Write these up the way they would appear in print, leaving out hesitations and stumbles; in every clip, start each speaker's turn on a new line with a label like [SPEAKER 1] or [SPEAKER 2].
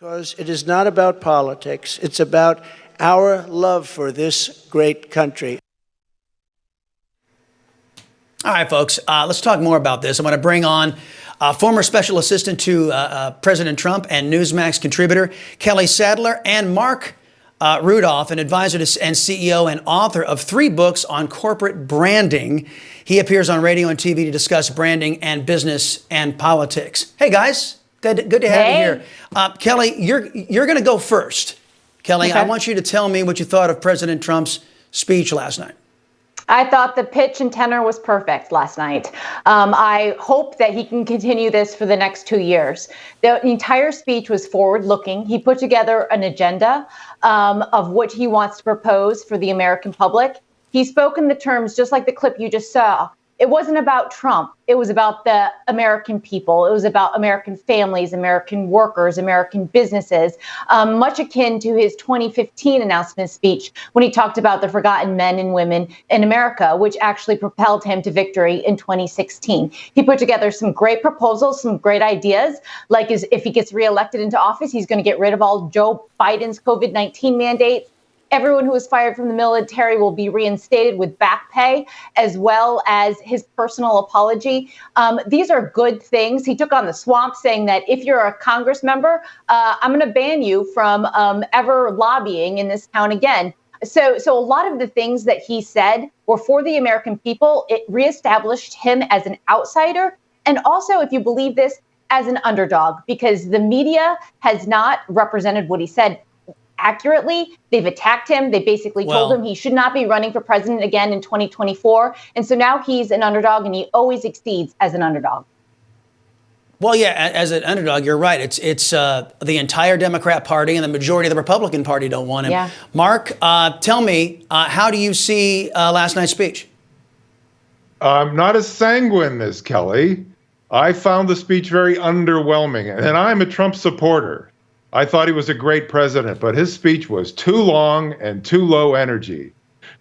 [SPEAKER 1] Because it is not about politics. It's about our love for this great country.
[SPEAKER 2] All right, folks, let's talk more about this. I'm going to bring on former special assistant to President Trump and Newsmax contributor Kelly Sadler, and Marc Rudov, an advisor to, and CEO and author of 3 books on corporate branding. He appears on radio and TV to discuss branding and business and politics. Hey, guys. Good to have you here. Kelly, you're going to go first. Kelly, okay. I want you to tell me what you thought of President Trump's speech last night.
[SPEAKER 3] I thought the pitch and tenor was perfect last night. I hope that he can continue this for the next 2 years. The entire speech was forward-looking. He put together an agenda of what he wants to propose for the American public. He spoke in the terms, just like the clip you just saw. It wasn't about Trump. It was about the American people. It was about American families, American workers, American businesses, much akin to his 2015 announcement speech when he talked about the forgotten men and women in America, which actually propelled him to victory in 2016. He put together some great proposals, some great ideas, like if he gets reelected into office, he's going to get rid of all Joe Biden's COVID-19 mandates. Everyone who was fired from the military will be reinstated with back pay, as well as his personal apology. These are good things. He took on the swamp, saying that if you're a Congress member, I'm going to ban you from ever lobbying in this town again. So a lot of the things that he said were for the American people. It reestablished him as an outsider. And also, if you believe this, as an underdog, because the media has not represented what he said accurately. They've attacked him. They basically told him he should not be running for president again in 2024. And so now he's an underdog, and he always exceeds as an underdog.
[SPEAKER 2] Well, yeah, as an underdog, you're right. It's the entire Democrat Party and the majority of the Republican Party don't want him. Yeah. Marc, tell me, how do you see last night's speech?
[SPEAKER 4] I'm not as sanguine as Kelly. I found the speech very underwhelming, and I'm a Trump supporter. I thought he was a great president, but his speech was too long and too low energy.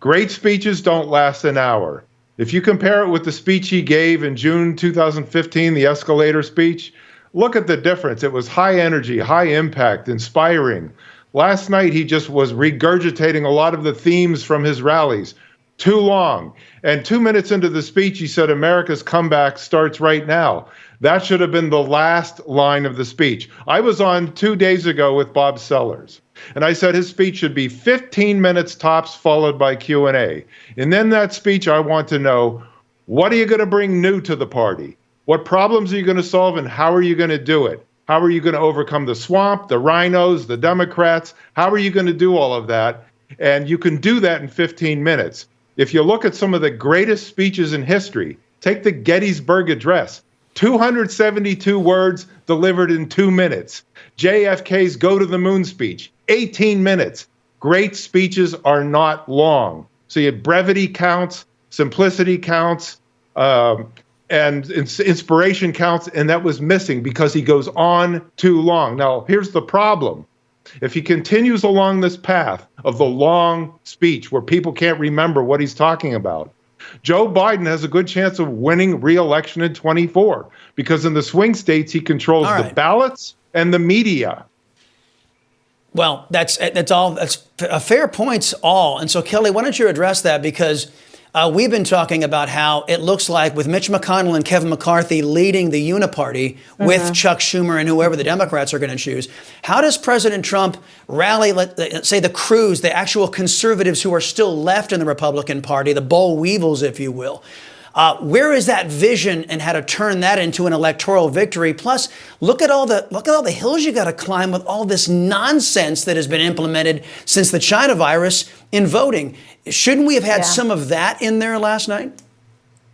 [SPEAKER 4] Great speeches don't last an hour. If you compare it with the speech he gave in June 2015, the escalator speech, look at the difference. It was high energy, high impact, inspiring. Last night, he just was regurgitating a lot of the themes from his rallies. Too long. And 2 minutes into the speech, he said, America's comeback starts right now. That should have been the last line of the speech. I was on 2 days ago with Bob Sellers, and I said his speech should be 15 minutes tops, followed by Q&A. And then that speech, I want to know, what are you going to bring new to the party? What problems are you going to solve, and how are you going to do it? How are you going to overcome the swamp, the rhinos, the Democrats? How are you going to do all of that? And you can do that in 15 minutes. If you look at some of the greatest speeches in history, take the Gettysburg Address, 272 words delivered in 2 minutes. JFK's Go to the Moon speech, 18 minutes. Great speeches are not long. So brevity counts, simplicity counts, and inspiration counts, and that was missing because he goes on too long. Now, here's the problem. If he continues along this path of the long speech where people can't remember what he's talking about, Joe Biden has a good chance of winning re-election in 24 because in the swing states, he controls the ballots and the media.
[SPEAKER 2] Well, that's a fair points all. And so, Kelly, why don't you address that? Because we've been talking about how it looks like with Mitch McConnell and Kevin McCarthy leading the uniparty with Chuck Schumer and whoever the Democrats are going to choose, how does President Trump rally, let's say, the crews, the actual conservatives who are still left in the Republican Party, the boll weevils, if you will? Where is that vision and how to turn that into an electoral victory? Plus, look at all the hills you got to climb with all this nonsense that has been implemented since the China virus in voting. Shouldn't we have had some of that in there last night?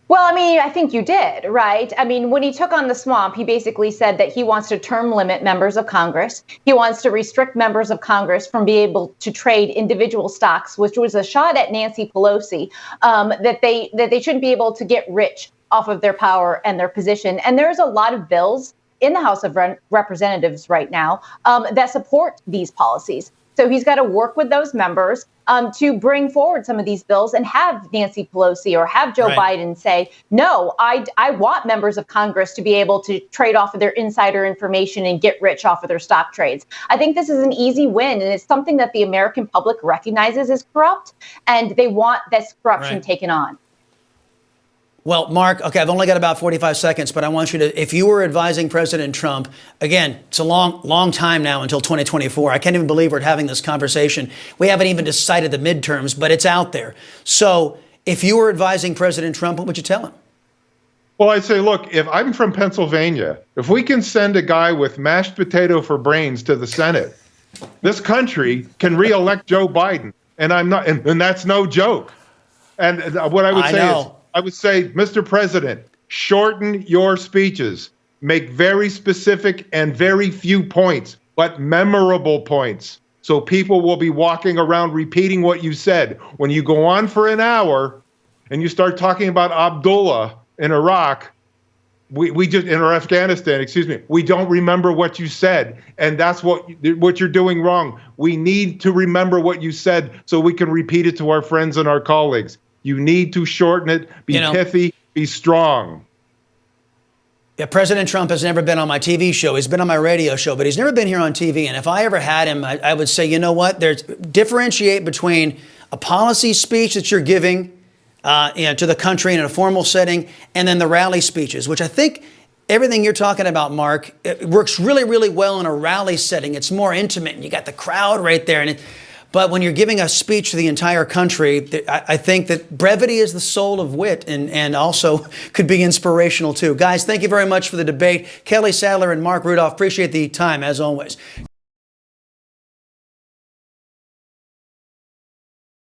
[SPEAKER 3] Well, I mean, I think you did, right? I mean, when he took on the swamp, he basically said that he wants to term limit members of Congress. He wants to restrict members of Congress from being able to trade individual stocks, which was a shot at Nancy Pelosi, that they shouldn't be able to get rich off of their power and their position. And there's a lot of bills in the House of Representatives right now that support these policies. So he's got to work with those members. to bring forward some of these bills and have Nancy Pelosi or have Joe
[SPEAKER 2] Right.
[SPEAKER 3] Biden say, no, I want members of Congress to be able to trade off of their insider information and get rich off of their stock trades. I think this is an easy win, and it's something that the American public recognizes as corrupt, and they want this corruption
[SPEAKER 2] Right.
[SPEAKER 3] taken on.
[SPEAKER 2] Well, Mark, okay, I've only got about 45 seconds, but I want you to, if you were advising President Trump, again, it's a long time now until 2024. I can't even believe we're having this conversation. We haven't even decided the midterms, but it's out there. So if you were advising President Trump, what would you tell him?
[SPEAKER 4] Well, I'd say, look, if I'm from Pennsylvania, if we can send a guy with mashed potato for brains to the Senate, this country can reelect Joe Biden. And I'm not, and that's no joke. And what I would say is, I would say, Mr. President, shorten your speeches. Make very specific and very few points, but memorable points. So people will be walking around repeating what you said. When you go on for an hour and you start talking about Abdullah in Iraq, we just, in Afghanistan, excuse me, we don't remember what you said. And that's what you're doing wrong. We need to remember what you said so we can repeat it to our friends and our colleagues. You need to shorten it, be pithy, be strong.
[SPEAKER 2] Yeah, President Trump has never been on my TV show. He's been on my radio show, but he's never been here on TV. And if I ever had him, I would say, you know what? Differentiate between a policy speech that you're giving to the country in a formal setting and then the rally speeches, which I think everything you're talking about, Mark, it works really, really well in a rally setting. It's more intimate and you got the crowd right there. But when you're giving a speech to the entire country, I think that brevity is the soul of wit and also could be inspirational too. Guys, thank you very much for the debate. Kelly Sadler and Marc Rudolph, appreciate the time as always.